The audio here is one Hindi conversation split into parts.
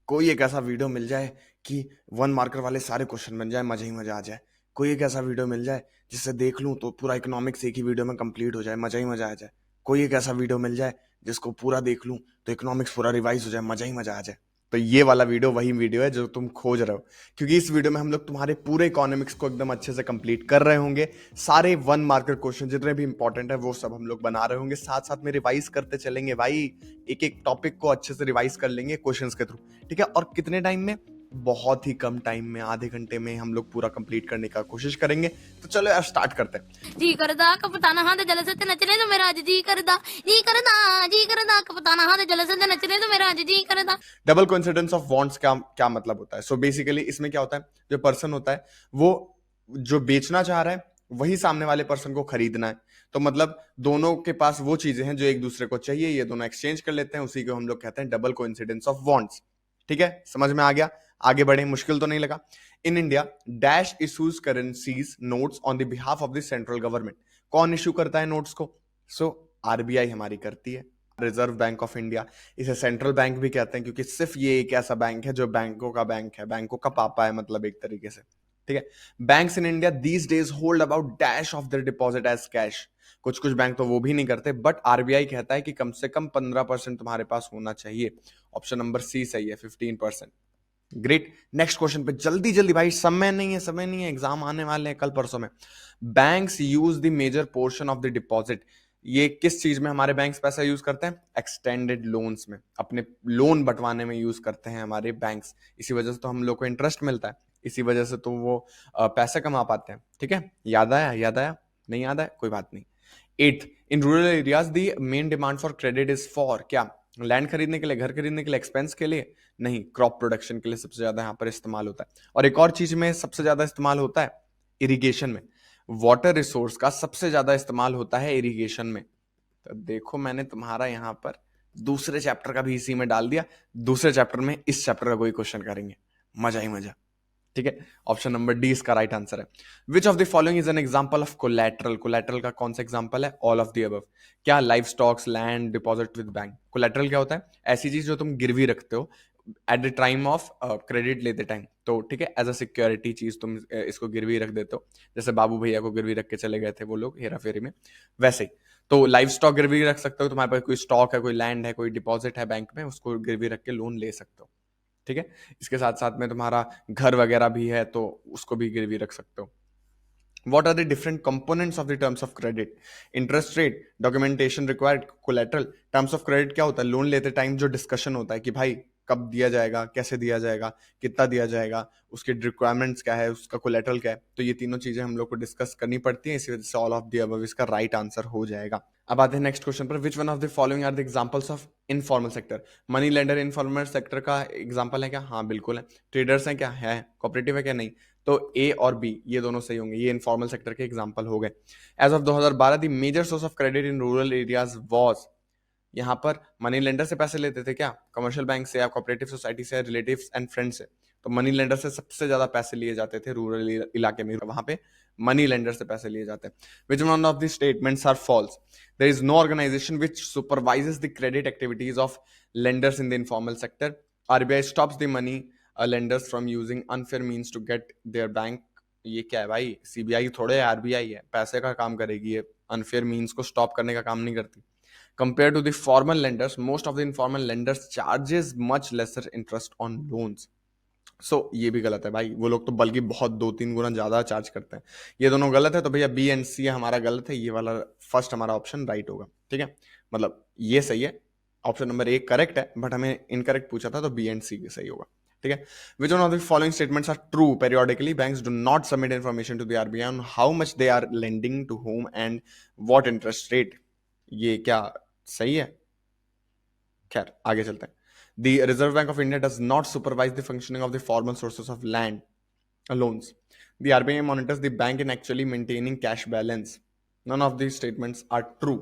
कोई एक ऐसा वीडियो मिल जाए कि 1 मार्कर वाले सारे क्वेश्चन बन जाए, मजा ही मजा आ जाए। कोई एक ऐसा वीडियो मिल जाए जिससे देख लूं तो पूरा इकोनॉमिक्स एक ही वीडियो में कंप्लीट हो जाए, मजा ही मजा आ जाए। कोई एक ऐसा वीडियो मिल जाए जिसको पूरा देख लूं तो इकोनॉमिक्स पूरा रिवाइज हो जाए, मजा ही मजा आ जाए। तो ये वाला वीडियो वही वीडियो है जो तुम खोज रहे हो, क्योंकि इस वीडियो में हम लोग तुम्हारे पूरे इकोनॉमिक्स को एकदम अच्छे से कंप्लीट कर रहे होंगे। सारे 1 मार्कर क्वेश्चन जितने भी इंपॉर्टेंट है वो सब हम लोग बना रहे होंगे, साथ साथ में रिवाइज करते चलेंगे भाई। एक एक टॉपिक को अच्छे से रिवाइज कर लेंगे क्वेश्चंस के थ्रू। ठीक है, और कितने टाइम में? बहुत ही कम टाइम में, आधे घंटे में हम लोग पूरा कंप्लीट करने का कोशिश करेंगे। तो चलो यार स्टार्ट करते हैं। जी करदा कपताना हाथ जल से नचने तो मेरा आज जी करदा कपताना हाथ जल से नचने तो मेरा आज जी करदा। डबल कोइंसिडेंस ऑफ वांट्स क्या क्या मतलब होता है? सो बेसिकली इसमें क्या होता है, जो पर्सन होता है वो जो बेचना चाह रहा है वही सामने वाले पर्सन को खरीदना है। तो मतलब दोनों के पास वो चीजें हैं जो एक दूसरे को चाहिए, ये दोनों एक्सचेंज कर लेते हैं, उसी को हम लोग कहते हैं डबल कोइंसिडेंस ऑफ वांट्स। ठीक है, समझ में आ गया? आगे बढ़े, मुश्किल तो नहीं लगा। In India dash issues currencies notes on the behalf of the central government. कौन इशू करता है नोट्स को? सो आरबीआई हमारी करती है, रिजर्व बैंक ऑफ इंडिया। इसे सेंट्रल बैंक भी कहते हैं क्योंकि सिर्फ ये एक ऐसा बैंक है जो बैंकों का बैंक है, बैंकों का पापा है मतलब एक तरीके से। ठीक है, banks in India these days hold about dash of their deposit as cash. कुछ कुछ बैंक तो वो भी नहीं करते, बट आरबीआई कहता है कि कम से कम 15% तुम्हारे पास होना चाहिए। ऑप्शन नंबर सी सही है, 15%। ग्रेट, नेक्स्ट क्वेश्चन पे जल्दी जल्दी भाई, समय नहीं है, समय नहीं है, एग्जाम आने वाले हैं कल परसों में। Banks use the major portion of the deposit. ये किस चीज में हमारे बैंक्स पैसा यूज करते हैं? एक्सटेंडेड लोन्स में, अपने लोन बंटवाने में यूज करते हैं हमारे बैंक्स। इसी वजह से तो हम लोग को इंटरेस्ट मिलता है, इसी वजह से तो वो पैसे कमा पाते हैं। ठीक है, याद आया? याद आया? नहीं याद है कोई बात नहीं। Eighth, in rural areas the main demand for credit is for क्या? लैंड खरीदने के लिए, घर खरीदने के लिए, एक्सपेंस के लिए? नहीं, क्रॉप प्रोडक्शन के लिए सबसे ज्यादा यहाँ पर इस्तेमाल होता है। और एक और चीज में सबसे ज्यादा इस्तेमाल होता है, इरिगेशन में। वाटर रिसोर्स का सबसे ज्यादा इस्तेमाल होता है इरिगेशन में। तो देखो मैंने तुम्हारा यहाँ पर दूसरे चैप्टर का भी इसी में डाल दिया। दूसरे चैप्टर में इस चैप्टर का कोई क्वेश्चन करेंगे, मजा ही मजा। ठीक है, ऑप्शन नंबर डी इसका राइट आंसर है। Which of the following is an example of collateral? Collateral का कौन सा एग्जांपल है? All of the above. क्या? Life stocks, land, deposit with bank. Collateral क्या होता है? ऐसी चीज जो तुम गिरवी रखते हो at the time of credit लेते टाइम। तो ठीक है, एज अ सिक्योरिटी चीज तुम इसको गिरवी रख देते हो, जैसे बाबू भैया को गिरवी रख के चले गए थे वो लोग हेरा फेरी में, वैसे ही। तो लाइफ स्टॉक गिरवी रख सकते हो, तुम्हारे पास कोई स्टॉक है, कोई लैंड है, कोई डिपॉजिट है बैंक में, उसको गिरवी रख के लोन ले सकते हो। ठीक है, इसके साथ साथ में तुम्हारा घर वगैरह भी है तो उसको भी गिरवी रख सकते हो। What are the different components of the terms of credit? Interest rate, documentation required, collateral। terms of credit क्या होता है? लोन लेते टाइम जो डिस्कशन होता है कि भाई कब दिया जाएगा, कैसे दिया जाएगा, कितना दिया जाएगा, उसके रिक्वायरमेंट्स क्या है, उसका कोलेटरल क्या है। तो ये तीनों चीजें हम लोग को डिस्कस करनी पड़ती हैं, इसी वजह से ऑल ऑफ द अबव इसका राइट आंसर हो जाएगा। अब आते हैं नेक्स्ट क्वेश्चन पर। Which one of the following are the examples of informal sector? Money lender informal sector का एग्जांपल है क्या? हाँ बिल्कुल है। ट्रेडर्स हैं क्या? है। कोऑपरेटिव है क्या? नहीं। तो ए और बी ये दोनों सही होंगे, ये इनफॉर्मल सेक्टर के एग्जांपल हो गए। As of 2012 the major source of credit in rural areas was. यहाँ पर मनी लेंडर से पैसे लेते थे क्या? कमर्शियल बैंक से या कोऑपरेटिव सोसाइटी से, रिलेटिव्स एंड फ्रेंड्स से? तो मनी लेंडर से सबसे ज्यादा पैसे लिए जाते थे रूरल इलाके में, वहां पे मनी लेंडर से पैसे लिए जाते हैं। Which one of the statements are false? There is no organisation which supervises the credit activities of lenders in the informal sector. RBI stops the money lenders from using unfair means to get their bank. ये क्या है भाई? सीबीआई थोड़े आरबीआई है, पैसे का काम करेगी ये, अनफेयर मीन्स को स्टॉप करने का काम नहीं करती। Compared to the formal lenders, most of the informal lenders charges much lesser interest on loans. So ये भी गलत है भाई, वो लोग तो बल्कि बहुत 2-3 गुना ज्यादा चार्ज करते हैं। ये दोनों गलत है, तो भैया बी एंड सी हमारा गलत है, ये वाला फर्स्ट हमारा ऑप्शन राइट होगा। ठीक है, मतलब ये सही है, ऑप्शन नंबर ए करेक्ट है, बट हमें इनकरेक्ट पूछा था तो बी एंड सी सही होगा। ठीक है, which one of the following statements are true? Periodically banks do not submit information to the RBI on how much they are lending to home and what interest rate. ये क्या सही है? खैर आगे चलते हैं। The Reserve Bank of India does not supervise the functioning of the formal sources of land loans. The RBI monitors the bank in actually maintaining cash balance. None of these statements are true.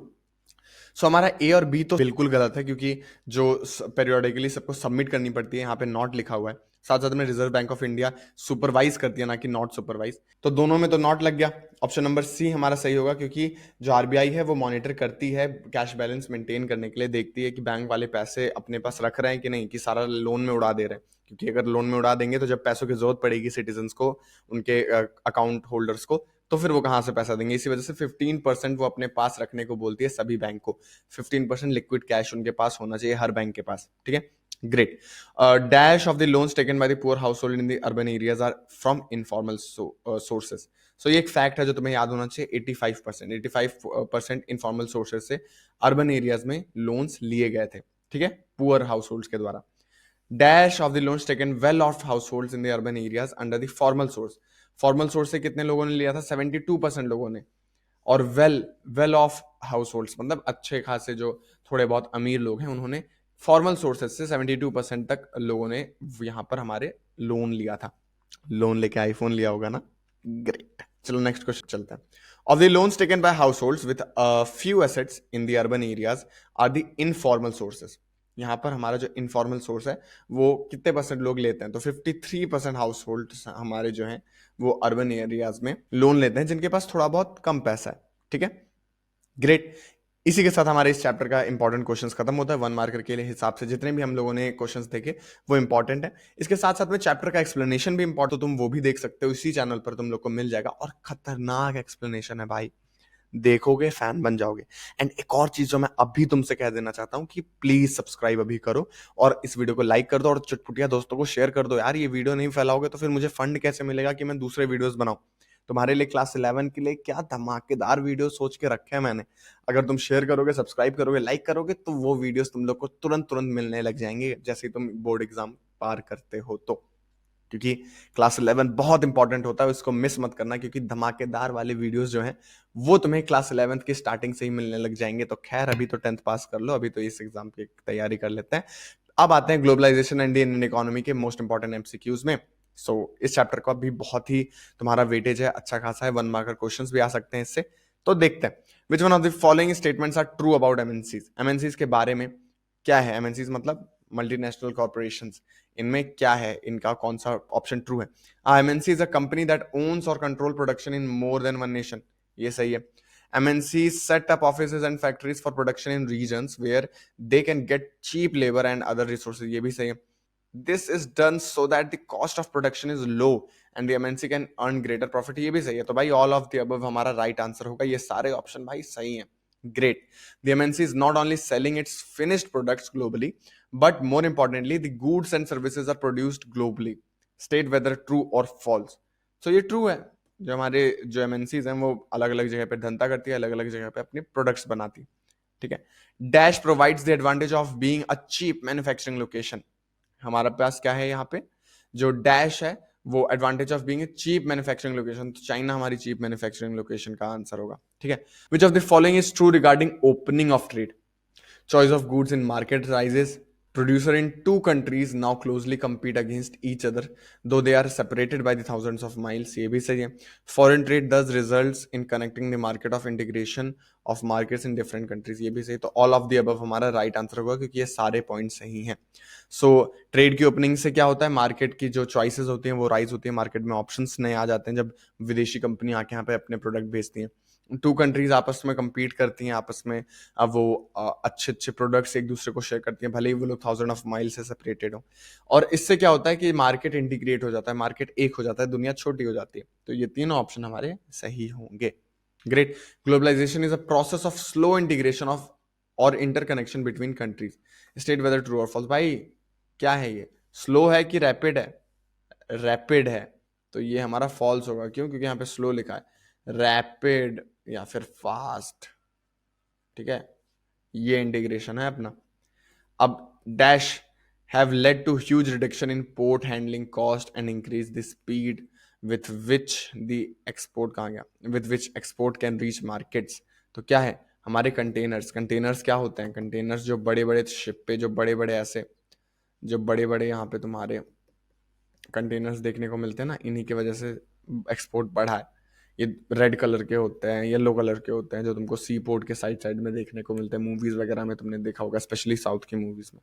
सो हमारा ए और बी तो बिल्कुल गलत है, क्योंकि जो पेरियोडिकली सबको सबमिट करनी पड़ती है, यहाँ पे नॉट लिखा हुआ है, साथ साथ में reserve bank of India supervise करती है, ना कि नॉट सुपरवाइज। तो दोनों में तो नॉट लग गया। ऑप्शन नंबर सी हमारा सही होगा, क्योंकि जो आरबीआई है वो मॉनिटर करती है कैश बैलेंस मेंटेन करने के लिए, देखती है कि बैंक वाले पैसे अपने पास रख रहे हैं कि नहीं, कि सारा लोन में उड़ा दे रहे हैं। क्योंकि अगर लोन में उड़ा देंगे तो जब पैसों की जरूरत पड़ेगी सिटीजन्स को, उनके अकाउंट होल्डर्स को, तो फिर वो कहाँ से पैसा देंगे। इसी वजह से 15% वो अपने पास रखने को बोलती है सभी बैंक को। 15% लिक्विड कैश उनके पास होना चाहिए हर बैंक के पास, ठीक है। Great. Dash of the loans taken by the poor house hold in the urban areas are from informal sources. So ये एक फैक्ट है जो तुम्हें याद होना चाहिए। 85% इनफॉर्मल सोर्सेज से अर्बन एरियाज में लोन्स लिए गए थे, ठीक है, पुअर हाउस होल्ड के द्वारा। Dash of the loans taken well of house hold in the urban areas under the formal source. Formal source से कितने लोगों ने लिया था? 72% लोगों ने। और वेल ऑफ हाउस होल्ड मतलब अच्छे खासे जो थोड़े बहुत अमीर लोग हैं, उन्होंने फॉर्मल सोर्सेज से 72% तक लोगों ने यहां पर हमारे लोन लिया था। लोन लेके आईफोन लिया होगा ना। ग्रेट। चलो नेक्स्ट क्वेश्चन चलते हैं। Of the loans taken by households with few assets in the urban areas are the informal sources. यहाँ पर हमारा जो इनफॉर्मल सोर्स है वो कितने परसेंट लोग लेते हैं? तो 53% हाउस होल्ड हमारे जो हैं वो अर्बन एरियाज में लोन लेते हैं, जिनके पास थोड़ा बहुत कम पैसा है, ठीक है। ग्रेट। इसी के साथ हमारे इस चैप्टर का इंपॉर्टेंट क्वेश्चंस खत्म होता है। 1 मार्कर के लिए हिसाब से जितने भी हम लोगों ने क्वेश्चंस देखे वो इंपॉर्टेंट है। इसके साथ साथ में चैप्टर का एक्सप्लेनेशन भी इंपॉर्टेंट, तो तुम वो भी देख सकते हो, इसी चैनल पर तुम लोग को मिल जाएगा। और खतरनाक एक्सप्लेनेशन है भाई, देखोगे फैन बन जाओगे। एंड एक और चीज जो मैं अभी तुमसे कह देना चाहता हूं कि प्लीज सब्सक्राइब अभी करो और इस वीडियो को लाइक कर दो और चुटपुटिया दोस्तों को शेयर कर दो यार। ये वीडियो नहीं फैलाओगे तो फिर मुझे फंड कैसे मिलेगा कि मैं दूसरे वीडियोस बनाऊं। तुम्हारे लिए क्लास 11 के लिए क्या धमाकेदार वीडियो सोच के रखे हैं मैंने। अगर तुम शेयर करोगे, सब्सक्राइब करोगे, लाइक करोगे तो वो वीडियोस तुम लोग को तुरंत तुरंत मिलने लग जाएंगे जैसे ही तुम बोर्ड एग्जाम पार करते हो तो। क्योंकि क्लास 11 बहुत इंपॉर्टेंट होता है, इसको मिस मत करना, क्योंकि धमाकेदार वाले वीडियोस जो हैं वो तुम्हें क्लास 11 की स्टार्टिंग से ही मिलने लग जाएंगे। तो खैर अभी तो 10th पास कर लो, अभी तो इस एग्जाम की तैयारी कर लेते हैं। अब आते हैं ग्लोबलाइजेशन एंड इंडियन इकोनॉमी के मोस्ट इंपॉर्टेंट एमसीक्यूज में। सो इस चैप्टर का भी बहुत ही तुम्हारा वेटेज है, अच्छा खासा है, 1 मार्कर क्वेश्चंस भी आ सकते हैं इससे। तो देखते हैं which one of the following statements are true about MNCs. MNCs के बारे में क्या है? एमएनसीज मतलब मल्टीनेशनल कॉर्पोरेशंस, इनमें क्या है, इनका कौन सा ऑप्शन ट्रू है? MNC is a company that owns or control production in more than one nation, ये सही है। MNC set up offices and factories for production in regions where they can get cheap labour and other resources, ये भी सही है। This is done so that the cost of production is low and the MNC can earn greater profit, ये भी सही है। तो भाई ऑल ऑफ द अबव हमारा राइट आंसर होगा, ये सारे ऑप्शन भाई सही है। Great. The MNC is not only selling its finished products globally, but more importantly, the goods and services are produced globally. State whether true or false. So ये true है। जो हमारे जो MNCs हैं वो अलग अलग जगह पे धंधा करती है, अलग अलग जगह पे अपने प्रोडक्ट्स बनाती है, ठीक है। Dash provides the advantage of being a cheap manufacturing location. हमारे पास क्या है यहाँ पे? जो डैश है वो advantage of being a cheap manufacturing location, तो चाइना हमारी चीप मैन्युफैक्चरिंग लोकेशन का आंसर होगा, ठीक है। Which of the following is true regarding opening of trade? Choice of goods in market rises. Producer in two countries now closely compete against each other, though they are separated by the thousands of miles, ये भी सही है। Foreign trade thus results in connecting the market of integration of markets in different countries, ये भी सही। तो all of the above हमारा right answer होगा, क्योंकि ये सारे पॉइंट सही हैं। सो ट्रेड की ओपनिंग से क्या होता है? मार्केट की जो चॉइसेस होती हैं वो राइज होती है, मार्केट में ऑप्शंस नए आ जाते हैं जब विदेशी कंपनी आके यहाँ पे अपने प्रोडक्ट बेचती हैं। टू कंट्रीज आपस में compete करती हैं, आपस में अब वो अच्छे अच्छे प्रोडक्ट्स एक दूसरे को शेयर करती हैं, भले ही वो लोग थाउजेंड ऑफ माइल से सेपरेटेड हो। और इससे क्या होता है कि मार्केट इंटीग्रेट हो जाता है, मार्केट एक हो जाता है, दुनिया छोटी हो जाती है। तो ये तीनों ऑप्शन हमारे सही होंगे। Great. Globalisation is a process of slow integration of or interconnection between countries. State whether true or false. भाई क्या है ये? स्लो है कि रैपिड है? रैपिड है, तो ये हमारा फॉल्स होगा। क्यों? क्योंकि यहाँ पे स्लो लिखा है। रैपिड या फिर फास्ट, ठीक है, ये इंटीग्रेशन है अपना। अब dash have led to huge reduction in port handling cost and increase the speed with which the export, कहाँ गया, with which export can reach markets. तो क्या है? हमारे कंटेनर्स। कंटेनर्स क्या होते हैं? कंटेनर्स जो बड़े बड़े शिप पे, जो बड़े बड़े ऐसे, जो बड़े बड़े यहाँ पे तुम्हारे कंटेनर्स देखने को मिलते हैं ना, इन्हीं की वजह से एक्सपोर्ट बढ़ा है। ये रेड कलर के होते हैं, येलो कलर के होते हैं, जो तुमको सी पोर्ट के साइड साइड में देखने को मिलते हैं, मूवीज वगैरह में तुमने देखा होगा, स्पेशली साउथ की मूवीज में।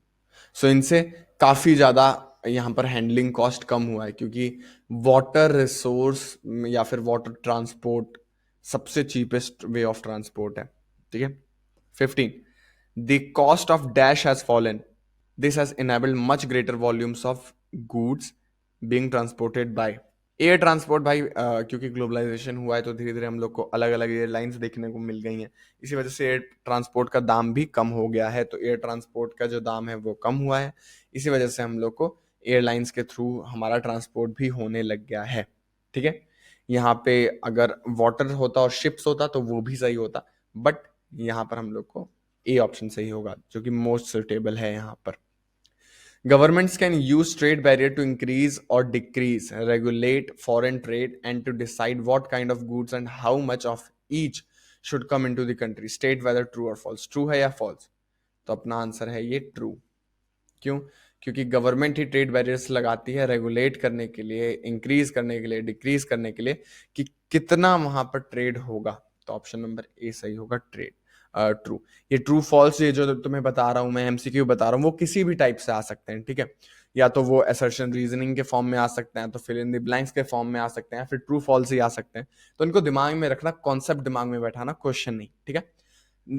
सो इनसे काफी ज्यादा यहाँ पर हैंडलिंग कॉस्ट कम हुआ है, क्योंकि वाटर रिसोर्स या फिर वाटर ट्रांसपोर्ट सबसे चीपेस्ट वे ऑफ ट्रांसपोर्ट है। ठीक है। 15, the cost of dash has fallen, this has enabled much greater volumes of goods being transported by air transport. भाई क्योंकि ग्लोबलाइजेशन हुआ है तो धीरे धीरे हम लोग को अलग अलग एयरलाइंस देखने को मिल गई हैं, इसी वजह से एयर ट्रांसपोर्ट का दाम भी कम हो गया है। तो एयर ट्रांसपोर्ट का जो दाम है वो कम हुआ है, इसी वजह से हम लोग को एयरलाइंस के थ्रू हमारा ट्रांसपोर्ट भी होने लग गया है। ठीक है। यहाँ पे अगर वाटर होता और शिप्स होता तो वो भी सही होता, बट यहाँ पर हम लोग को ए ऑप्शन सही होगा, जो कि मोस्ट सुटेबल है यहाँ पर। Governments can use trade barrier to increase or decrease, regulate foreign trade, and to decide what kind of goods and how much of each should come into the country. State whether true or false. True है या false? तो अपना आंसर है ये ट्रू। क्यों? क्योंकि गवर्नमेंट ही ट्रेड बैरियर्स लगाती है रेगुलेट करने के लिए, इंक्रीज करने के लिए, डिक्रीज करने के लिए, कि कितना वहां पर ट्रेड होगा। तो ऑप्शन नंबर ए सही होगा, ट्रेड ट्रू। ये ट्रू फॉल्स, ये जो तुम्हें बता रहा हूं मैं, एमसीक्यू बता रहा हूं, वो किसी भी टाइप से आ सकते हैं। ठीक है। या तो वो असर्शन रीजनिंग के फॉर्म में आ सकते हैं, तो फिल इन द ब्लैंक्स के फॉर्म में आ सकते हैं, फिर ट्रू फॉल्स ही आ सकते हैं। तो इनको दिमाग में रखना, कॉन्सेप्ट दिमाग में बैठाना, क्वेश्चन नहीं। ठीक है।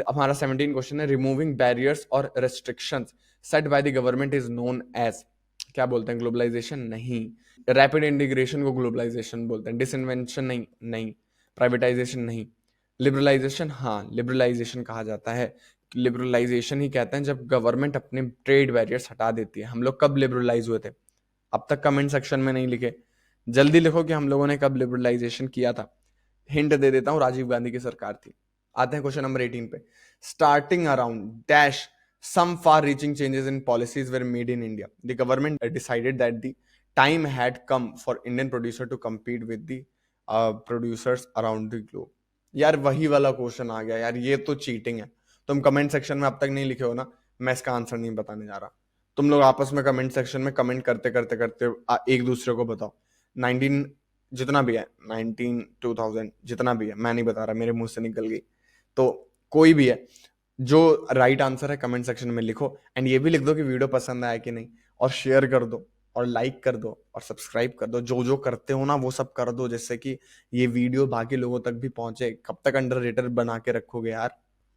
हमारा 17 क्वेश्चन है, रिमूविंग बैरियर्स और restrictions set by the government is known as, क्या बोलते हैं? ग्लोबलाइजेशन नहीं। रैपिड इंटीग्रेशन को ग्लोबलाइजेशन बोलते हैं। डिसइन्वेंशन नहीं, नहीं। प्राइवेटाइजेशन नहीं। लिबरलाइजेशन, हाँ लिबरलाइजेशन कहा जाता है। लिबरलाइजेशन ही कहते हैं जब गवर्नमेंट अपने ट्रेड बैरियर्स हटा देती है। हम लोग कब लिबरलाइज हुए थे? अब तक कमेंट सेक्शन में नहीं लिखे, जल्दी लिखो कि हम लोगों ने कब लिबरलाइजेशन किया था। हिंट दे देता हूं, राजीव गांधी की सरकार थी। आते हैं क्वेश्चन नंबर 18 पे। Starting around dash some far reaching changes in policies were made in India. The government decided that the time had come for Indian producer to compete with the producers around the globe. यार वही वाला क्वेश्चन आ गया यार, ये तो चीटिंग है। तुम कमेंट सेक्शन में अब तक नहीं लिखे हो ना, मैं इसका आंसर नहीं बताने जा रहा। तुम लोग आपस में कमेंट सेक्शन में कमेंट करते करते करते एक दूसरे को बताओ। 19 जितना भी है, 19 2000 जितना भी है, मैं नहीं बता रहा, मेरे मुंह से निकल गई। तो कोई भी है, जो राइट आंसर है कमेंट सेक्शन में लिखो, एंड ये भी लिख दो कि वीडियो पसंद आया कि नहीं, और शेयर कर दो, और लाइक कर दो, और सब्सक्राइब कर दो। जो जो करते हो ना वो सब कर दो, जिससे कि ये वीडियो बाकी लोगों तक भी पहुंचे। कब तक अंडररेटेड बना के रखोगे यार?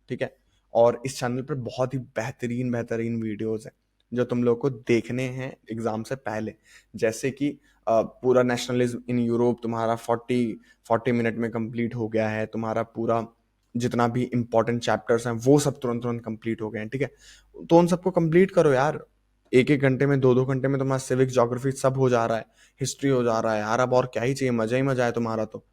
ठीक है। और इस चैनल पर बहुत ही बेहतरीन बेहतरीन वीडियोस हैं जो तुम लोग को देखने हैं एग्जाम से पहले, जैसे कि पूरा नेशनलिज्म इन यूरोप तुम्हारा 40 मिनट में कंप्लीट हो गया है। तुम्हारा पूरा जितना भी इंपॉर्टेंट चैप्टर्स हैं वो सब तुरंत तुरंत कंप्लीट हो गए हैं। ठीक है। तो उन सबको कंप्लीट करो यार, एक एक घंटे में, 2 घंटे में तुम्हारा सिविक्स, ज्योग्राफी सब हो जा रहा है, हिस्ट्री हो जा रहा है यार। अब और क्या ही चाहिए, मजा ही मजा है तुम्हारा। तो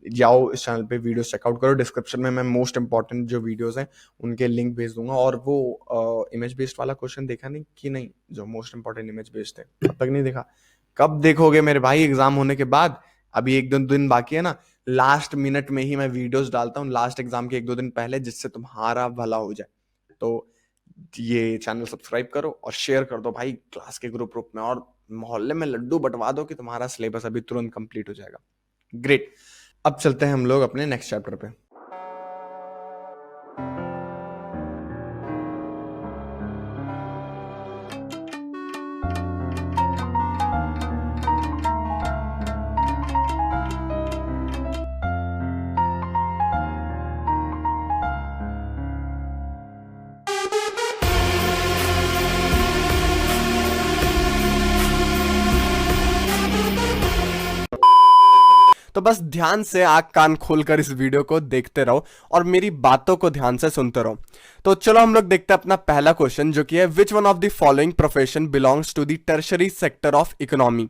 जाओ इस चैनल पे वीडियो चेकआउट करो। डिस्क्रिप्शन में मैं मोस्ट इंपॉर्टेंट जो वीडियोस हैं उनके लिंक भेज दूंगा। और वो इमेज बेस्ड वाला क्वेश्चन देखा नहीं कि नहीं, जो मोस्ट इंपॉर्टेंट इमेज बेस्ड थे, अब तक नहीं देखा? कब देखोगे मेरे भाई? एग्जाम होने के बाद, अभी 1-2 दिन बाकी है ना। लास्ट मिनट में ही मैं वीडियोस डालता हूँ, लास्ट एग्जाम के 1-2 दिन पहले, जिससे तुम्हारा भला हो जाए। तो ये चैनल सब्सक्राइब करो और शेयर कर दो भाई क्लास के ग्रुप में, और मोहल्ले में लड्डू बंटवा दो कि तुम्हारा सिलेबस अभी तुरंत कंप्लीट हो जाएगा। ग्रेट। अब चलते हैं हम लोग अपने नेक्स्ट चैप्टर पे। तो बस ध्यान से आंख कान खोलकर इस वीडियो को देखते रहो और मेरी बातों को ध्यान से सुनते रहो। तो चलो हम लोग देखते हैं अपना पहला क्वेश्चन, जो कि है which one of the following profession belongs to the tertiary sector of economy.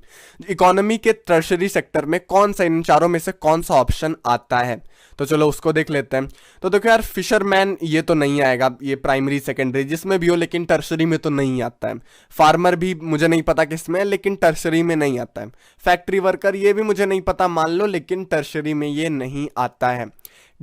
Economy के टर्शरी सेक्टर में कौन सा, इन चारों में से कौन सा ऑप्शन आता है? तो चलो उसको देख लेते हैं। तो देखो यार, फिशरमैन ये तो नहीं आएगा, ये प्राइमरी सेकेंडरी जिसमें भी हो, लेकिन टर्शरी में तो नहीं आता है। फार्मर भी मुझे नहीं पता किसमें है, लेकिन टर्शरी में नहीं आता है। फैक्ट्री वर्कर ये भी मुझे नहीं पता, मान लो, लेकिन टर्शरी में ये नहीं आता है।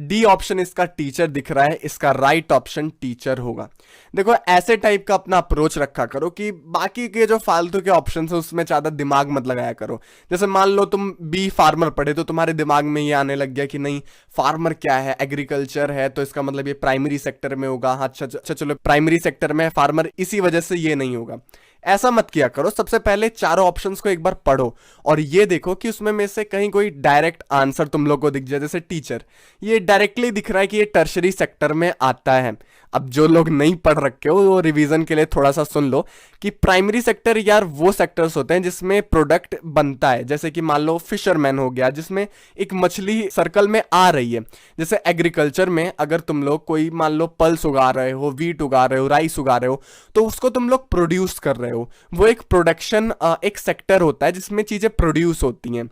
डी ऑप्शन इसका टीचर दिख रहा है, इसका राइट ऑप्शन टीचर होगा। देखो ऐसे टाइप का अपना अप्रोच रखा करो कि बाकी के जो फालतू के ऑप्शन है उसमें ज्यादा दिमाग मत लगाया करो। जैसे मान लो तुम बी फार्मर पढ़े तो तुम्हारे दिमाग में ये आने लग गया कि नहीं फार्मर क्या है, एग्रीकल्चर है तो इसका मतलब ये प्राइमरी सेक्टर में होगा। हाँ अच्छा चलो प्राइमरी सेक्टर में फार्मर, इसी वजह से ये नहीं होगा। ऐसा मत किया करो। सबसे पहले चारों ऑप्शंस को एक बार पढ़ो और ये देखो कि उसमें में से कहीं कोई डायरेक्ट आंसर तुम लोग को दिख जाए। जैसे टीचर, ये डायरेक्टली दिख रहा है कि ये टर्शरी सेक्टर में आता है। अब जो लोग नहीं पढ़ रखे हो वो रिवीजन के लिए थोड़ा सा सुन लो कि प्राइमरी सेक्टर यार वो सेक्टर्स होते हैं जिसमें प्रोडक्ट बनता है। जैसे कि मान लो फिशरमैन हो गया जिसमें एक मछली सर्कल में आ रही है। जैसे एग्रीकल्चर में अगर तुम लोग कोई मान लो पल्स उगा रहे हो, वीट उगा रहे हो, राइस उगा रहे हो, तो उसको तुम लोग प्रोड्यूस कर रहे हो। वो एक प्रोडक्शन एक सेक्टर होता है जिसमें चीजें प्रोड्यूस होती हैं,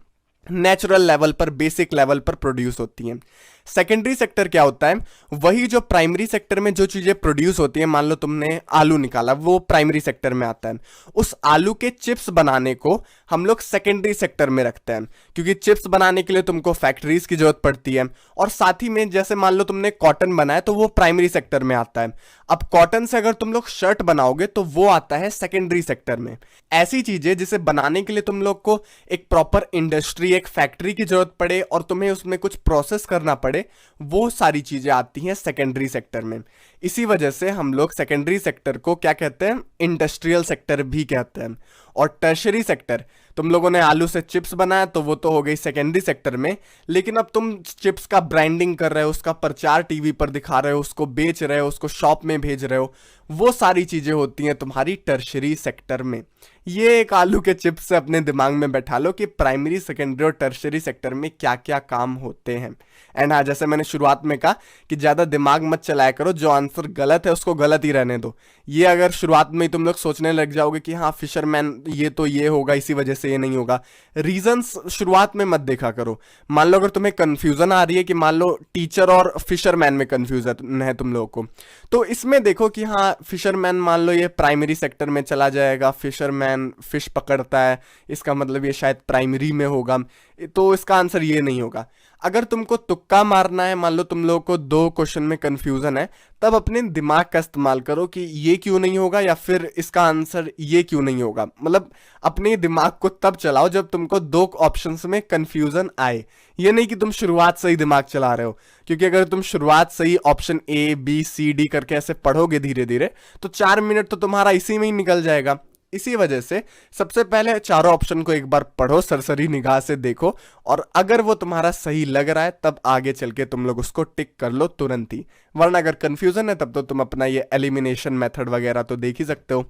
नेचुरल लेवल पर, बेसिक लेवल पर प्रोड्यूस होती हैं। सेकेंडरी सेक्टर क्या होता है, वही जो प्राइमरी सेक्टर में जो चीजें प्रोड्यूस होती हैं, मान लो तुमने आलू निकाला, वो प्राइमरी सेक्टर में आता है। उस आलू के चिप्स बनाने को हम लोग सेकेंडरी सेक्टर में रखते हैं, क्योंकि चिप्स बनाने के लिए तुमको फैक्ट्रीज की जरूरत पड़ती है। और साथ ही में जैसे मान लो तुमने कॉटन बनाया तो वो प्राइमरी सेक्टर में आता है। अब कॉटन से अगर तुम लोग शर्ट बनाओगे तो वो आता है सेकेंडरी सेक्टर में। ऐसी चीजें जिसे बनाने के लिए तुम लोग को एक प्रॉपर इंडस्ट्री, एक फैक्ट्री की जरूरत पड़े और तुम्हें उसमें कुछ प्रोसेस करना पड़े, वो सारी चीजें आती हैं सेकेंडरी सेक्टर में। इसी वजह से हम लोग सेकेंडरी सेक्टर को क्या कहते हैं, इंडस्ट्रियल सेक्टर भी कहते हैं। और टर्शरी सेक्टर, तुम लोगों ने आलू से चिप्स बनाया तो वो तो हो गई सेकेंडरी सेक्टर में, लेकिन अब तुम चिप्स का ब्रांडिंग कर रहे हो, उसका प्रचार टीवी पर दिखा रहे हो, उसको बेच रहे हो, उसको शॉप में भेज रहे हो, वो सारी चीजें होती हैं तुम्हारी टर्शरी सेक्टर में। ये एक आलू के चिप्स से अपने दिमाग में बैठा लो कि प्राइमरी, सेकेंडरी और टर्शरी सेक्टर में क्या क्या काम होते हैं। एंड हाँ, जैसे मैंने शुरुआत में कहा कि ज्यादा दिमाग मत चलाया करो, जो आंसर गलत है उसको गलत ही रहने दो। ये अगर शुरुआत में ही तुम लोग सोचने लग जाओगे कि हाँ फिशरमैन ये तो ये होगा इसी वजह से ये नहीं होगा, रीजंस शुरुआत में मत देखा करो। मान लो अगर तुम्हें कंफ्यूजन आ रही है कि मान लो टीचर और फिशरमैन में कंफ्यूजन है तुम लोगों को, तो इसमें देखो कि हाँ फिशरमैन मान लो ये प्राइमरी सेक्टर में चला जाएगा, फिशरमैन फिश पकड़ता है, इसका मतलब ये शायद प्राइमरी में होगा, तो इसका आंसर ये नहीं होगा। अगर तुमको तुक्का मारना है, मान लो तुम लोगों को दो क्वेश्चन में कंफ्यूजन है, तब अपने दिमाग का इस्तेमाल करो कि ये क्यों नहीं होगा या फिर इसका आंसर ये क्यों नहीं होगा। मतलब अपने दिमाग को तब चलाओ जब तुमको दो ऑप्शंस में कंफ्यूजन आए। ये नहीं कि तुम शुरुआत से ही दिमाग चला रहे हो, क्योंकि अगर तुम शुरुआत से ही option A B C D करके ऐसे पढ़ोगे धीरे धीरे तो 4 मिनट तो तुम्हारा इसी में ही निकल जाएगा। इसी वजह से सबसे पहले चारों ऑप्शन को एक बार पढ़ो, सरसरी निगाह से देखो, और अगर वो तुम्हारा सही लग रहा है तब आगे चल के तुम लोग उसको टिक कर लो तुरंत ही। वरना अगर कंफ्यूजन है तब तो तुम अपना ये एलिमिनेशन मेथड वगैरह तो देख ही सकते हो।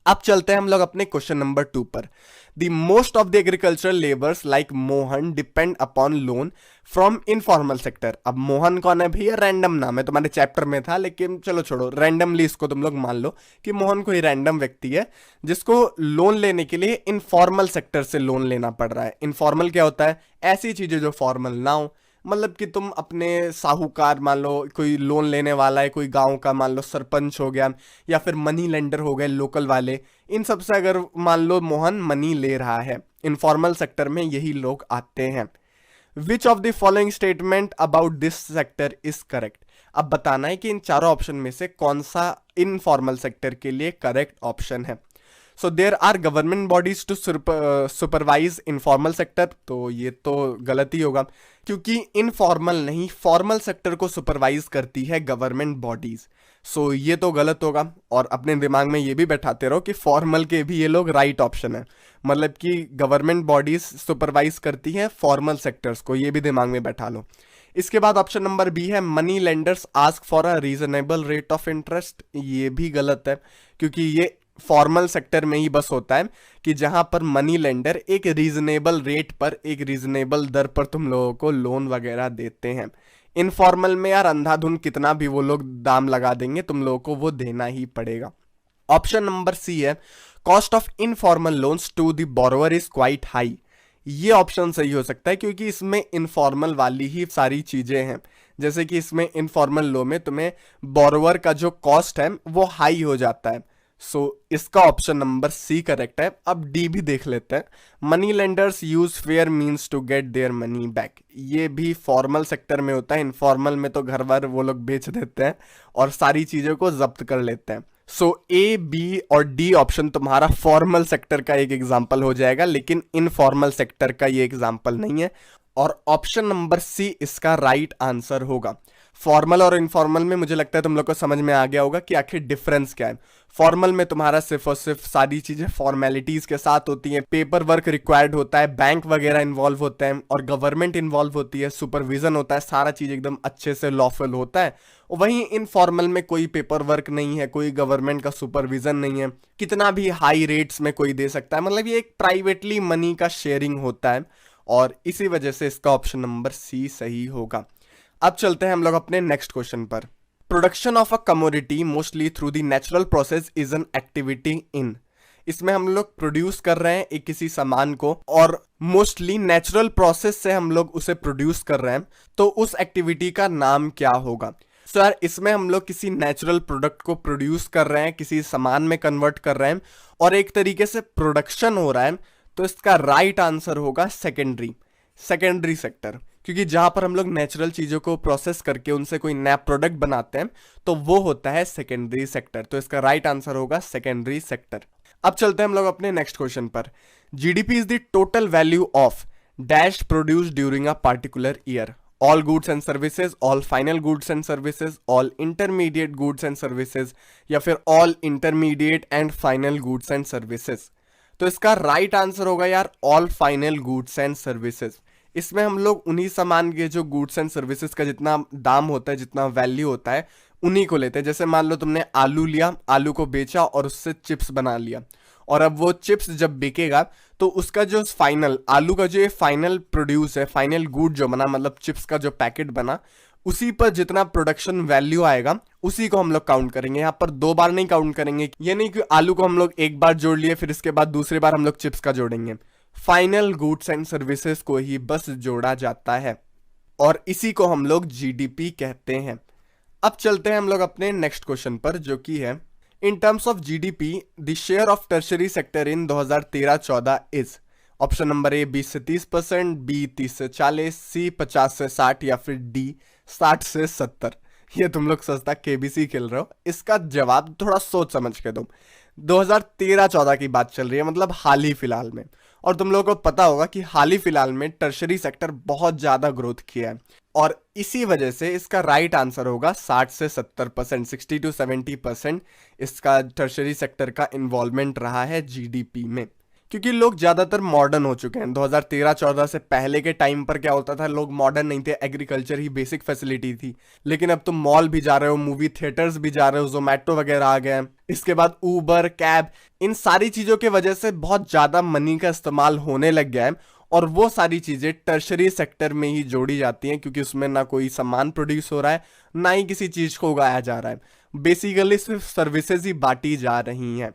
अब चलते हैं हम लोग अपने क्वेश्चन नंबर 2 पर। The most of the agricultural labours like Mohan depend upon loan from informal sector. अब मोहन कौन है भैया, रैंडम नाम है, तुम्हारे चैप्टर में था, लेकिन चलो छोड़ो, रैंडमली इसको तुम लोग मान लो कि मोहन कोई रैंडम व्यक्ति है जिसको लोन लेने के लिए इनफॉर्मल सेक्टर से लोन लेना पड़ रहा है। इनफॉर्मल क्या होता है, ऐसी चीजें जो फॉर्मल ना हो। मतलब कि तुम अपने साहूकार, मान लो कोई लोन लेने वाला है, कोई गांव का मान लो सरपंच हो गया, या फिर मनी लेंडर हो गए लोकल वाले, इन सब से अगर मान लो मोहन मनी ले रहा है, इनफॉर्मल सेक्टर में यही लोग आते हैं। विच of the following statement about this sector is correct. अब बताना है कि इन चारों ऑप्शन में से कौन सा इनफॉर्मल सेक्टर के लिए करेक्ट ऑप्शन है। So there are government bodies to supervise informal sector, तो ये तो गलत ही होगा, क्योंकि इनफॉर्मल नहीं फॉर्मल सेक्टर को सुपरवाइज करती है गवर्नमेंट बॉडीज। सो ये तो गलत होगा। और अपने दिमाग में ये भी बैठाते रहो कि फॉर्मल के भी ये लोग राइट ऑप्शन है, मतलब कि गवर्नमेंट बॉडीज सुपरवाइज करती हैं फॉर्मल सेक्टर्स को, ये भी दिमाग में बैठा लो। इसके बाद ऑप्शन नंबर बी है money lenders ask for a reasonable rate of interest. ये भी गलत है, क्योंकि ये फॉर्मल सेक्टर में ही बस होता है कि जहां पर मनी लेंडर एक रीजनेबल रेट पर, एक रीजनेबल दर पर तुम लोगों को लोन वगैरह देते हैं। इनफॉर्मल में यार अंधाधुन कितना भी वो लोग दाम लगा देंगे, तुम लोगों को वो देना ही पड़ेगा। ऑप्शन नंबर सी है cost of informal loans to the borrower is quite high. ये ऑप्शन सही हो सकता है, क्योंकि इसमें इनफॉर्मल वाली ही सारी चीजें हैं। जैसे कि इसमें इनफॉर्मल लोन में तुम्हें बोरोवर का जो कॉस्ट है वो हाई हो जाता है। सो इसका ऑप्शन नंबर सी करेक्ट है। अब डी भी देख लेते हैं। Money lenders use fair means to get their money back. ये भी फॉर्मल सेक्टर में होता है, इनफॉर्मल में तो घर बार वो लोग बेच देते हैं और सारी चीजों को जब्त कर लेते हैं। सो ए, बी और डी ऑप्शन तुम्हारा फॉर्मल सेक्टर का एक एग्जाम्पल हो जाएगा, लेकिन इनफॉर्मल सेक्टर का ये एग्जाम्पल नहीं है। और ऑप्शन नंबर सी इसका राइट आंसर होगा। फॉर्मल और इनफॉर्मल में मुझे लगता है तुम लोग को समझ में आ गया होगा कि आखिर डिफरेंस क्या है। फॉर्मल में तुम्हारा सिर्फ और सिर्फ सारी चीजें फॉर्मेलिटीज के साथ होती हैं, पेपर वर्क रिक्वायर्ड होता है, बैंक वगैरह इन्वॉल्व होते हैं और गवर्नमेंट इन्वॉल्व होती है, सुपरविजन होता है, सारा चीज एकदम अच्छे से लॉफुल होता है। वहीं इनफॉर्मल में कोई पेपर वर्क नहीं है, कोई गवर्नमेंट का सुपरविजन नहीं है, कितना भी हाई रेट्स में कोई दे सकता है, मतलब ये एक प्राइवेटली मनी का शेयरिंग होता है और इसी वजह से इसका ऑप्शन नंबर सी सही होगा। अब चलते हैं हम लोग अपने नेक्स्ट क्वेश्चन पर। Production of a commodity mostly through the natural process is an activity in. इसमें हम लोग प्रोड्यूस कर रहे हैं एक किसी सामान को और मोस्टली नेचुरल प्रोसेस से हम लोग उसे प्रोड्यूस कर रहे हैं, तो उस एक्टिविटी का नाम क्या होगा? सर इसमें हम लोग किसी नेचुरल प्रोडक्ट को प्रोड्यूस कर रहे हैं, किसी सामान में कन्वर्ट कर रहे हैं और एक तरीके से प्रोडक्शन हो रहा है, तो इसका राइट आंसर होगा सेकेंडरी सेक्टर। क्योंकि जहां पर हम लोग नेचुरल चीजों को प्रोसेस करके उनसे कोई नया प्रोडक्ट बनाते हैं तो वो होता है सेकेंडरी सेक्टर। तो इसका राइट आंसर होगा सेकेंडरी सेक्टर। अब चलते हैं हम लोग अपने नेक्स्ट क्वेश्चन पर। GDP is the total value of dash produced during a particular year. All goods and services, all final goods and services, all intermediate goods and services या फिर all intermediate and final goods and services. तो इसका राइट आंसर होगा यार all final goods and services. इसमें हम लोग उन्हीं सामान के जो गुड्स एंड सर्विसेज का जितना दाम होता है, जितना वैल्यू होता है, उन्हीं को लेते हैं। जैसे मान लो तुमने आलू लिया, आलू को बेचा और उससे चिप्स बना लिया और अब वो चिप्स जब बिकेगा तो उसका जो फाइनल आलू का जो ये फाइनल प्रोड्यूस है, फाइनल गुड जो बना, मतलब चिप्स का जो पैकेट बना, उसी पर जितना प्रोडक्शन वैल्यू आएगा उसी को हम लोग काउंट करेंगे। यहाँ पर दो बार नहीं काउंट करेंगे। ये नहीं कि आलू को हम लोग एक बार जोड़ लिए फिर इसके बाद दूसरी बार हम लोग चिप्स का जोड़ेंगे। फाइनल गुड्स एंड सर्विसेज को ही बस जोड़ा जाता है और इसी को हम लोग जीडीपी कहते हैं। अब चलते हैं हम लोग अपने नेक्स्ट क्वेश्चन पर, जो कि है in terms of GDP the share of tertiary sector in 2013-14 is. Option number A 20 से 30%, बी 30 से 40, सी 50 से 60 या फिर डी 60 से 70। ये तुम लोग सस्ता केबीसी खेल रहे हो। इसका जवाब थोड़ा सोच समझ के दो। 2013-14 की बात चल रही है, मतलब हाल ही फिलहाल में, और तुम लोगों को पता होगा कि हाल ही फिलहाल में टर्शरी सेक्टर बहुत ज्यादा ग्रोथ किया है और इसी वजह से इसका राइट आंसर होगा 60 से 70%, 60 to 70% इसका टर्शरी सेक्टर का इन्वॉल्वमेंट रहा है जीडीपी में। क्योंकि लोग ज्यादातर मॉडर्न हो चुके हैं। 2013-14 से पहले के टाइम पर क्या होता था, लोग मॉडर्न नहीं थे, एग्रीकल्चर ही बेसिक फैसिलिटी थी। लेकिन अब तुम मॉल भी जा रहे हो, मूवी थिएटर्स भी जा रहे हो, जोमेटो वगैरह आ गए हैं, इसके बाद ऊबर, कैब, इन सारी चीजों की वजह से बहुत ज्यादा मनी का इस्तेमाल होने लग गया है और वो सारी चीजें टर्शरी सेक्टर में ही जोड़ी जाती हैं, क्योंकि उसमें ना कोई सामान प्रोड्यूस हो रहा है, ना ही किसी चीज को उगाया जा रहा है। बेसिकली सिर्फ सर्विसेज ही बांटी जा रही हैं।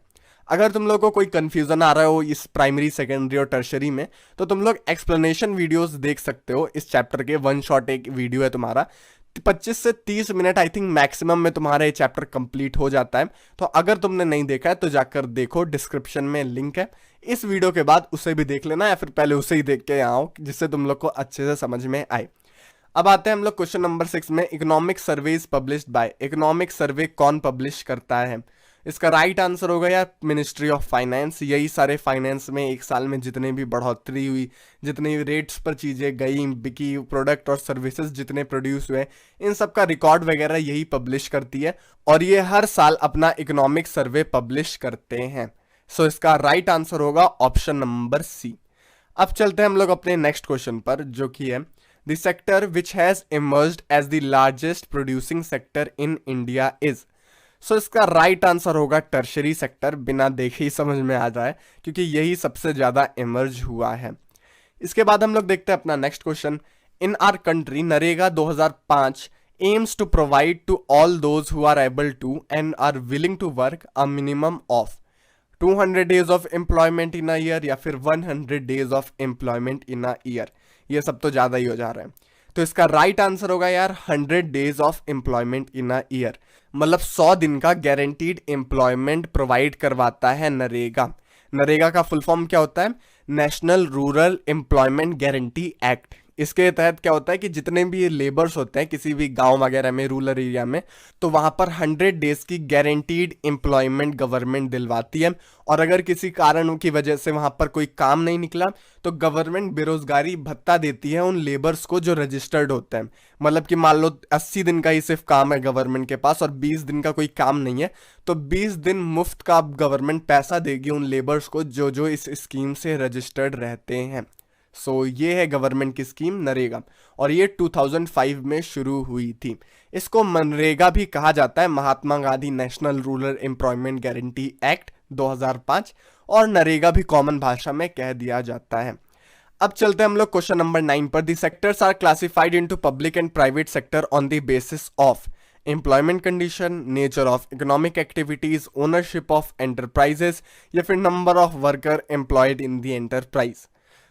अगर तुम लोग को कोई कंफ्यूजन आ रहा हो इस प्राइमरी, सेकेंडरी और टर्शरी में, तो तुम लोग एक्सप्लेनेशन वीडियोस देख सकते हो। इस चैप्टर के वन शॉट एक वीडियो है तुम्हारा, 25 से 30 मिनट आई थिंक मैक्सिमम में तुम्हारा ये चैप्टर कंप्लीट हो जाता है। तो अगर तुमने नहीं देखा है तो जाकर देखो, डिस्क्रिप्शन में लिंक है। इस वीडियो के बाद उसे भी देख लेना या फिर पहले उसे ही देख के आओ, जिससे तुम लोग को अच्छे से समझ में आए। अब आते हैं हम लोग क्वेश्चन नंबर 6 में। Economic survey is published by. Economic survey कौन पब्लिश करता है? इसका राइट आंसर होगा यार मिनिस्ट्री ऑफ फाइनेंस। यही सारे फाइनेंस में एक साल में जितने भी बढ़ोतरी हुई, जितने भी रेट्स पर चीजें गई, बिकी, प्रोडक्ट और सर्विसेज जितने प्रोड्यूस हुए, इन सब का रिकॉर्ड वगैरह यही पब्लिश करती है और ये हर साल अपना इकोनॉमिक सर्वे पब्लिश करते हैं। सो इसका राइट आंसर होगा ऑप्शन नंबर सी। अब चलते हैं हम लोग अपने नेक्स्ट क्वेश्चन पर, जो कि है the sector which has emerged as the largest producing sector in India is. So इसका राइट आंसर होगा टर्शरी सेक्टर। बिना देखे ही समझ में आ रहा है, क्योंकि यही सबसे ज्यादा इमर्ज हुआ है। इसके बाद हम लोग देखते हैं अपना next question. In our country NREGA 2005 aims to provide to all those who are able to and are willing to work a minimum of 200 days of employment in a year या फिर 100 days of employment in a year. ये सब तो ज्यादा ही हो जा रहा है। तो इसका राइट आंसर होगा यार 100 days of employment in a year. मतलब 100 दिन का गारंटीड एम्प्लॉयमेंट प्रोवाइड करवाता है नरेगा। नरेगा का फुल फॉर्म क्या होता है? National rural employment guarantee act. इसके तहत क्या होता है कि जितने भी लेबर्स होते हैं किसी भी गांव वगैरह में, रूरल एरिया में, तो वहां पर 100 डेज की गारंटीड एम्प्लॉयमेंट गवर्नमेंट दिलवाती है। और अगर किसी कारण की वजह से वहां पर कोई काम नहीं निकला तो गवर्नमेंट बेरोजगारी भत्ता देती है उन लेबर्स को जो रजिस्टर्ड होते हैं। मतलब कि मान लो 80 दिन का ही सिर्फ काम है गवर्नमेंट के पास और 20 दिन का कोई काम नहीं है, तो 20 दिन मुफ्त का गवर्नमेंट पैसा देगी उन लेबर्स को जो जो इस स्कीम से रजिस्टर्ड रहते हैं। सो ये है गवर्नमेंट की स्कीम नरेगा, और ये 2005 में शुरू हुई थी। इसको मनरेगा भी कहा जाता है, Mahatma Gandhi national rural employment guarantee act 2005, और नरेगा भी कॉमन भाषा में कह दिया जाता है। अब चलते हैं हम लोग क्वेश्चन नंबर 9 पर। The sectors are classified into public and private sector on the basis of employment condition, nature of economic activities, ownership of enterprises, या फिर number of worker employed in the enterprise.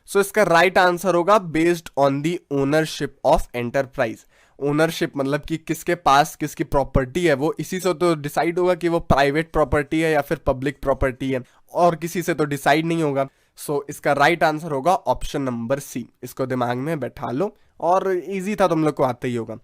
So इसका राइट आंसर होगा based on the ownership of enterprise. Ownership मतलब कि किसके पास किसकी प्रॉपर्टी है, वो इसी से तो डिसाइड होगा कि वो प्राइवेट प्रॉपर्टी है या फिर पब्लिक प्रॉपर्टी है, और किसी से तो डिसाइड नहीं होगा। सो इसका राइट आंसर होगा ऑप्शन नंबर सी। इसको दिमाग में बैठा लो, और इजी था, तुम लोग को आता ही होगा।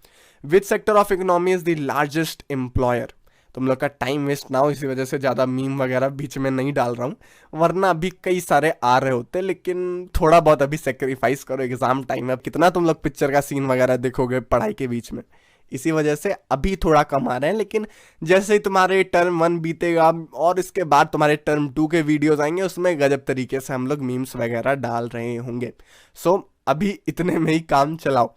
Which sector of economy is the largest employer? तुम लोग का टाइम वेस्ट ना हो इसी वजह से ज़्यादा मीम वगैरह बीच में नहीं डाल रहा हूँ, वरना अभी कई सारे आ रहे होते, लेकिन थोड़ा बहुत अभी सेक्रीफाइस करो, एग्जाम टाइम है। अब कितना तुम लोग पिक्चर का सीन वगैरह देखोगे पढ़ाई के बीच में, इसी वजह से अभी थोड़ा कम आ रहे हैं। लेकिन जैसे ही तुम्हारे टर्म 1 बीतेगा और इसके बाद तुम्हारे टर्म 2 के वीडियोस आएंगे, उसमें गजब तरीके से हम लोग मीम्स वगैरह डाल रहे होंगे। सो अभी इतने में ही काम चलाओ।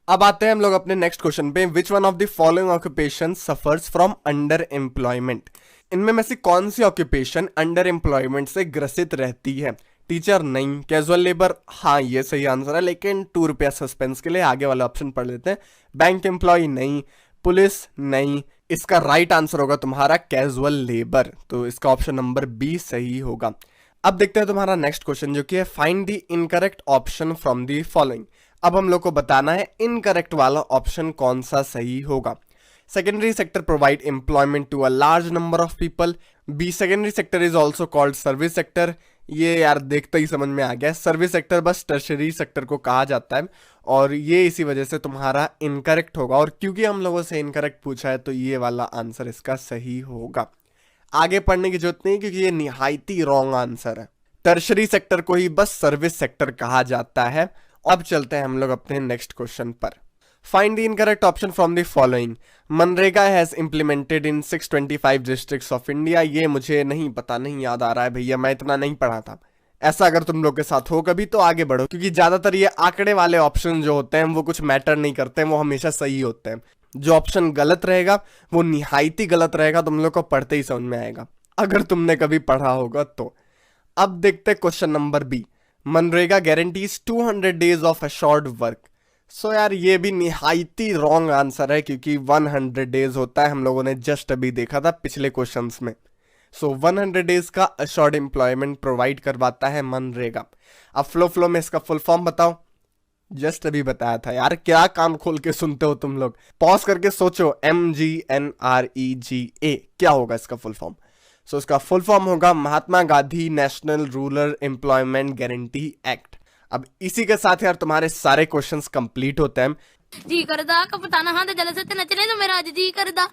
अब आते हैं हम लोग अपने नेक्स्ट क्वेश्चन पे। विच one of the following occupation suffers from under employment? इनमें में से कौन सी ऑक्यूपेशन अंडर एम्प्लॉयमेंट से ग्रसित रहती है? टीचर नहीं, कैजुअल लेबर हाँ ये सही आंसर है, लेकिन 2 रुपया सस्पेंस के लिए आगे वाला ऑप्शन पढ़ लेते हैं। बैंक एम्प्लॉय नहीं, पुलिस नहीं। इसका राइट आंसर होगा तुम्हारा कैजुअल लेबर, तो इसका ऑप्शन नंबर बी सही होगा। अब देखते हैं तुम्हारा नेक्स्ट क्वेश्चन जो कि है find the incorrect option from the following. अब हम लोग को बताना है इनकरेक्ट वाला ऑप्शन कौन सा सही होगा। Secondary sector provide employment to a large number of people. B secondary sector is also called service sector. ये यार देखते ही समझ में आ गया, सर्विस सेक्टर बस टर्शरी सेक्टर को कहा जाता है, और ये इसी वजह से तुम्हारा इनकरेक्ट होगा। और क्योंकि हम लोगों से इनकरेक्ट पूछा है तो ये वाला आंसर इसका सही होगा। आगे पढ़ने की जरूरत नहीं क्योंकि ये निहायती रॉन्ग आंसर है। टर्शरी सेक्टर को ही बस सर्विस सेक्टर कहा जाता है। अब चलते हैं हम लोग अपने नेक्स्ट क्वेश्चन पर। Find the incorrect option from the following. MNREGA has implemented in 625 districts of India. ये मुझे नहीं पता, नहीं याद आ रहा है भैया, मैं इतना नहीं पढ़ा था। ऐसा अगर तुम लोग के साथ हो कभी तो आगे बढ़ो, क्योंकि ज्यादातर ये आंकड़े वाले ऑप्शन जो होते हैं वो कुछ मैटर नहीं करते हैं, वो हमेशा सही होते हैं। जो ऑप्शन गलत रहेगा वो निहायती गलत रहेगा, तुम लोग को पढ़ते ही समझ में आएगा अगर तुमने कभी पढ़ा होगा तो। अब देखते हैं क्वेश्चन नंबर बी। मनरेगा guarantees 200 days of assured work. So यार ये भी निहायती रॉन्ग आंसर है, क्योंकि 100 डेज होता है, हम लोगों ने जस्ट अभी देखा था पिछले क्वेश्चंस में। सो 100 डेज का अशोर्ड एम्प्लॉयमेंट प्रोवाइड करवाता है मनरेगा। अब फ्लो में इसका फुल फॉर्म बताओ। जस्ट अभी बताया था यार, क्या कान खोल के सुनते हो तुम लोग, पॉज करके सोचो। MGNREGA क्या होगा इसका फुल फॉर्म? सो इसका फुल फॉर्म होगा Mahatma Gandhi national rural employment guarantee act. अब इसी के साथ यार तुम्हारे सारे क्वेश्चंस कंप्लीट होते हैं। जी करदा कपताना हाथ जल से नचने तो मेरा आज जी करदा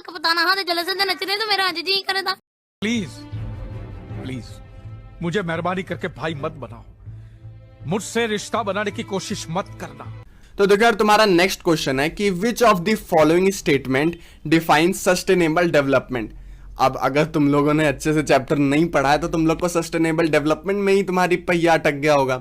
कपताना हाथ जल से नचने तो मेरा आज जी करदा। प्लीज प्लीज मुझे मेहरबानी करके भाई मत बनाओ, मुझसे रिश्ता बनाने की कोशिश मत करना। तो देखो यार तुम्हारा नेक्स्ट क्वेश्चन है कि विच of the following statement defines sustainable development. अब अगर तुम लोगों ने अच्छे से चैप्टर नहीं पढ़ा है तो तुम लोग को सस्टेनेबल डेवलपमेंट में ही तुम्हारी पहिया अटक गया होगा।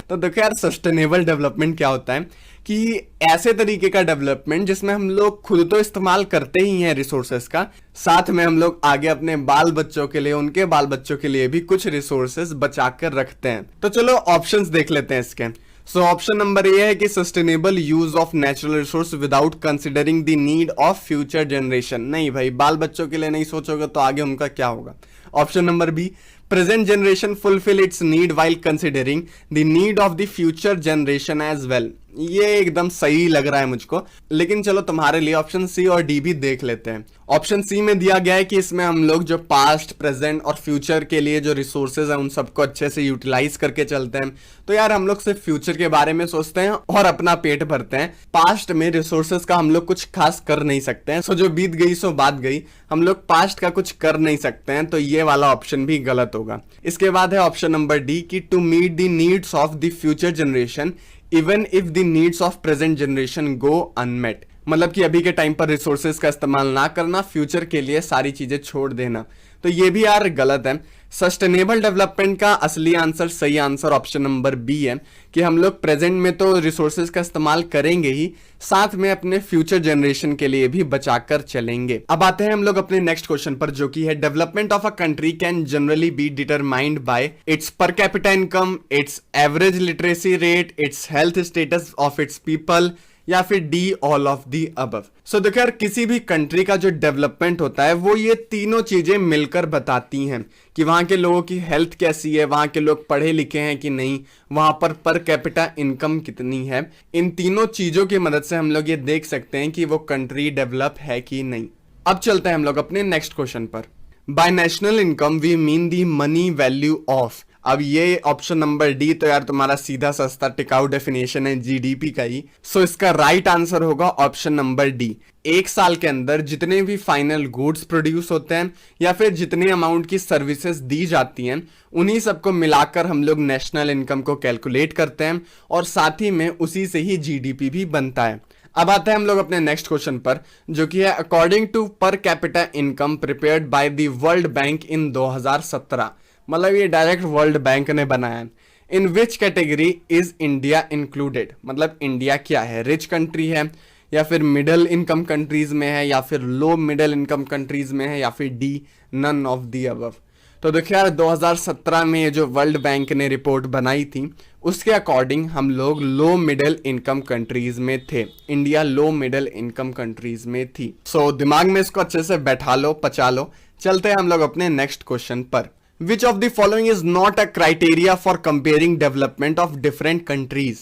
तो देखो यार सस्टेनेबल डेवलपमेंट क्या होता है कि ऐसे तरीके का डेवलपमेंट जिसमें हम लोग खुद तो इस्तेमाल करते ही हैं रिसोर्सेस का, साथ में हम लोग आगे अपने बाल बच्चों के लिए, उनके बाल बच्चों के लिए भी कुछ रिसोर्सेस बचा कर रखते हैं। तो चलो ऑप्शंस देख लेते हैं इसके। सो ऑप्शन नंबर ये है कि sustainable use of natural resource without considering the need of future generation. नहीं भाई, बाल बच्चों के लिए नहीं सोचोगे तो आगे उनका क्या होगा। Option number B, present generation fulfil its need while considering the need of the future generation as well. ये एकदम सही लग रहा है मुझको, लेकिन चलो तुम्हारे लिए ऑप्शन सी और डी भी देख लेते हैं। ऑप्शन सी में दिया गया है कि इसमें हम लोग जो पास्ट, प्रेजेंट और फ्यूचर के लिए जो रिसोर्सेज हैं उन सबको अच्छे से यूटिलाइज करके चलते हैं। तो यार हम लोग सिर्फ फ्यूचर के बारे में सोचते हैं और अपना पेट भरते हैं। पास्ट में रिसोर्सेज का हम लोग कुछ खास कर नहीं सकते हैं। सो जो बीत गई सो बात गई, हम लोग पास्ट का कुछ कर नहीं सकते हैं, तो ये वाला ऑप्शन भी गलत होगा। इसके बाद है ऑप्शन नंबर डी की to meet the needs of the future generation even if the needs of present generation go unmet. मतलब कि अभी के टाइम पर रिसोर्सेज का इस्तेमाल ना करना, फ्यूचर के लिए सारी चीजें छोड़ देना। तो ये भी यार गलत है। सस्टेनेबल डेवलपमेंट का असली आंसर, सही आंसर ऑप्शन नंबर बी है कि हम लोग प्रेजेंट में तो रिसोर्सेज का इस्तेमाल करेंगे ही, साथ में अपने फ्यूचर जनरेशन के लिए भी बचाकर चलेंगे। अब आते हैं हम लोग अपने नेक्स्ट क्वेश्चन पर, जो कि है development of a country can generally be determined by its per capita income, its average literacy rate, its health status of its people, या फिर D all of the above. So देखो यार, किसी भी कंट्री का जो डेवलपमेंट होता है वो ये तीनों चीजें मिलकर बताती हैं कि वहां के लोगों की हेल्थ कैसी है, वहां के लोग पढ़े लिखे हैं कि नहीं, वहां पर कैपिटा इनकम कितनी है। इन तीनों चीजों की मदद से हम लोग ये देख सकते हैं कि वो कंट्री डेवलप है कि नहीं। अब चलते हैं हम लोग अपने नेक्स्ट क्वेश्चन पर। By national income we mean the money value of. अब ये ऑप्शन नंबर डी तो यार तुम्हारा सीधा सस्ता टिकाऊ डेफिनेशन है जीडीपी का ही। सो इसका राइट आंसर होगा ऑप्शन नंबर डी। एक साल के अंदर जितने भी फाइनल गुड्स प्रोड्यूस होते हैं या फिर जितने अमाउंट की सर्विसेज दी जाती हैं, उन्हीं सबको मिलाकर हम लोग नेशनल इनकम को कैलकुलेट करते हैं और साथ ही में उसी से ही जीडीपी भी बनता है। अब आते हैं हम लोग अपने नेक्स्ट क्वेश्चन पर, जो कि है according to per capita income prepared by the world bank in 2017। मतलब ये डायरेक्ट वर्ल्ड बैंक ने बनाया है। In which category is India included. मतलब इंडिया क्या है, रिच कंट्री है या फिर मिडिल इनकम कंट्रीज में है या फिर लो मिडिल इनकम कंट्रीज में है या फिर D none of the above. तो देखिए यार 2017 में ये जो वर्ल्ड बैंक ने रिपोर्ट बनाई थी उसके अकॉर्डिंग हम लोग लो मिडिल इनकम कंट्रीज में थे। India low middle income countries में थी। सो दिमाग में इसको अच्छे से बैठा लो, पचा लो। चलते हैं हम लोग अपने नेक्स्ट क्वेश्चन पर। Which of the following is not a criteria for comparing development of different countries?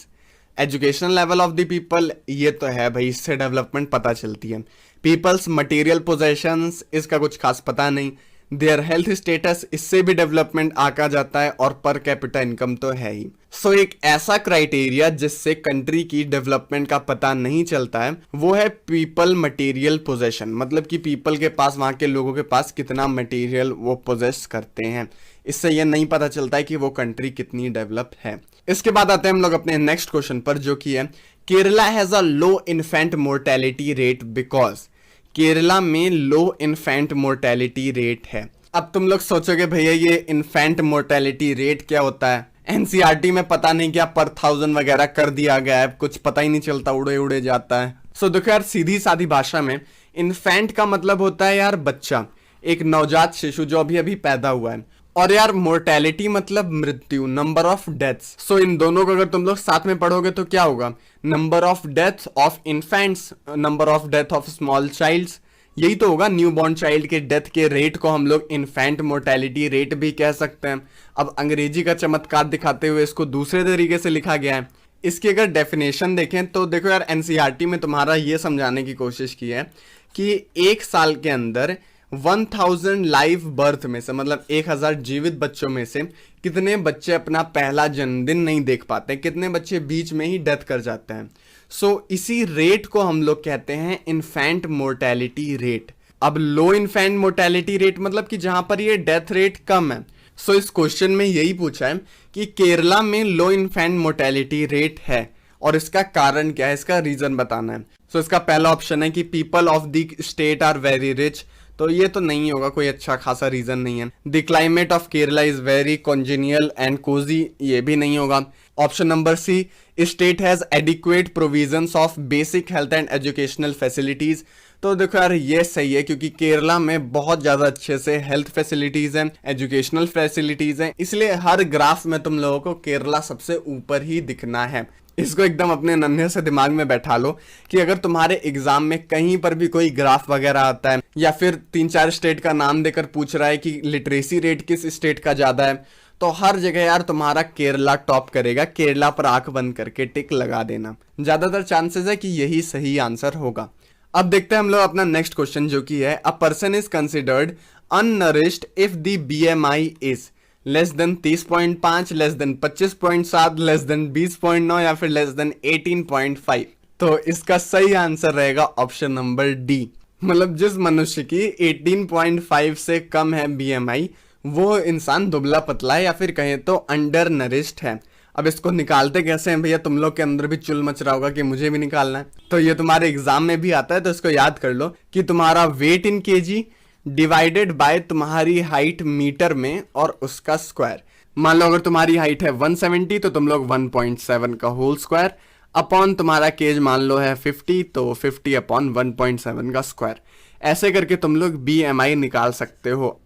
Educational level of the people, ये तो है भाई, इससे डेवलपमेंट पता चलती है। People's material possessions, इसका कुछ खास पता नहीं। Their health status, इससे भी डेवलपमेंट आका जाता है और पर कैपिटा इनकम तो है ही। सो एक ऐसा क्राइटेरिया जिससे कंट्री की डेवलपमेंट का पता नहीं चलता है वो है पीपल मटेरियल पोजेशन। मतलब कि पीपल के पास, वहां के लोगों के पास कितना मटेरियल वो पोजेस करते हैं, इससे ये नहीं पता चलता है कि वो कंट्री कितनी डेवलप है। इसके बाद आते हैं हम लोग अपने नेक्स्ट क्वेश्चन पर, जो कि है Kerala has a low infant mortality rate because. Kerala में लो इन्फेंट मोर्टेलिटी रेट है। अब तुम लोग सोचोगे भैया ये इन्फेंट मोर्टेलिटी रेट क्या होता है, एनसीईआरटी में पता नहीं क्या पर 1000 वगैरह कर दिया गया है, कुछ पता ही नहीं चलता, उड़े उड़े जाता है। सो देखो यार, सीधी सादी भाषा में इन्फेंट का मतलब होता है यार बच्चा, एक नवजात शिशु जो अभी अभी पैदा हुआ है। और यार मोर्टेलिटी मतलब मृत्यु, नंबर ऑफ डेथ्स। सो इन दोनों को अगर तुम लोग साथ में पढ़ोगे तो क्या होगा, number of death of infants, number of death of small childs, यही तो होगा। न्यू बॉर्न चाइल्ड के डेथ के रेट को हम लोग इन्फेंट मोर्टेलिटी रेट भी कह सकते हैं। अब अंग्रेजी का चमत्कार दिखाते हुए इसको दूसरे तरीके से लिखा गया है। इसकी अगर डेफिनेशन देखें तो देखो यार, एनसीईआरटी में तुम्हारा ये समझाने की कोशिश की है कि एक साल के अंदर 1000 लाइव बर्थ में से, मतलब 1000 जीवित बच्चों में से कितने बच्चे अपना पहला जन्मदिन नहीं देख पाते, कितने बच्चे बीच में ही डेथ कर जाते हैं। सो इसी रेट को हम लोग कहते हैं इन्फेंट मोर्टेलिटी रेट। अब लो इन्फेंट मोर्टेलिटी रेट मतलब कि जहां पर ये डेथ रेट कम है। सो इस क्वेश्चन में यही पूछा है कि केरला में लो इन्फेंट मोर्टेलिटी रेट है और इसका कारण क्या है, इसका रीजन बताना है। सो इसका पहला ऑप्शन है कि people of the state are very rich. तो ये तो नहीं होगा, कोई अच्छा खासा रीजन नहीं है। The climate of Kerala is very congenial and cosy, ये भी नहीं होगा। Option number C, state has adequate provisions of basic health and educational facilities. तो देखो यार ये सही है, क्योंकि केरला में बहुत ज्यादा अच्छे से हेल्थ फैसिलिटीज हैं, एजुकेशनल फैसिलिटीज हैं, इसलिए हर ग्राफ में तुम लोगों को केरला सबसे ऊपर ही दिखना है। इसको एकदम अपने नन्हे से दिमाग में बैठा लो कि अगर तुम्हारे एग्जाम में कहीं पर भी कोई ग्राफ वगैरह आता है या फिर 3-4 स्टेट का नाम देकर पूछ रहा है कि लिटरेसी रेट किस स्टेट का ज्यादा है, तो हर जगह यार तुम्हारा केरला टॉप करेगा। केरला पर आंख बंद करके टिक लगा देना, ज्यादातर चांसेस है कि यही सही आंसर होगा। अब देखते हैं हम लोग अपना नेक्स्ट क्वेश्चन, जो कि है a person is considered unnourished if the BMI is less than 30.5, less than 25.7, less than 20.9 या फिर लेस देन 18.5। तो इसका सही आंसर रहेगा ऑप्शन नंबर डी। मतलब जिस मनुष्य की 18.5 से कम है बीएमआई, वो इंसान दुबला पतला है या फिर कहें तो अंडर नरिश्ड है। अब इसको निकालते कैसे हैं भैया? तुम लोग के अंदर भी चुल मच रहा होगा कि मुझे भी निकालना है। तो ये तुम्हारे एग्जाम में भी आता है, तो इसको याद कर लो कि तुम्हारा weight in KG divided by तुम्हारी हाइट मीटर में और उसका स्क्वायर। मान लो अगर तुम्हारी हाइट है 170 तो तुम लोग 1.7 का होल स्क्वायर अपॉन तुम्हारा केज मान लो है 50 तो 50 अपॉन 1.7 का स्क्वायर। ऐसे करके तुम लोग BMI निकाल सकते हो।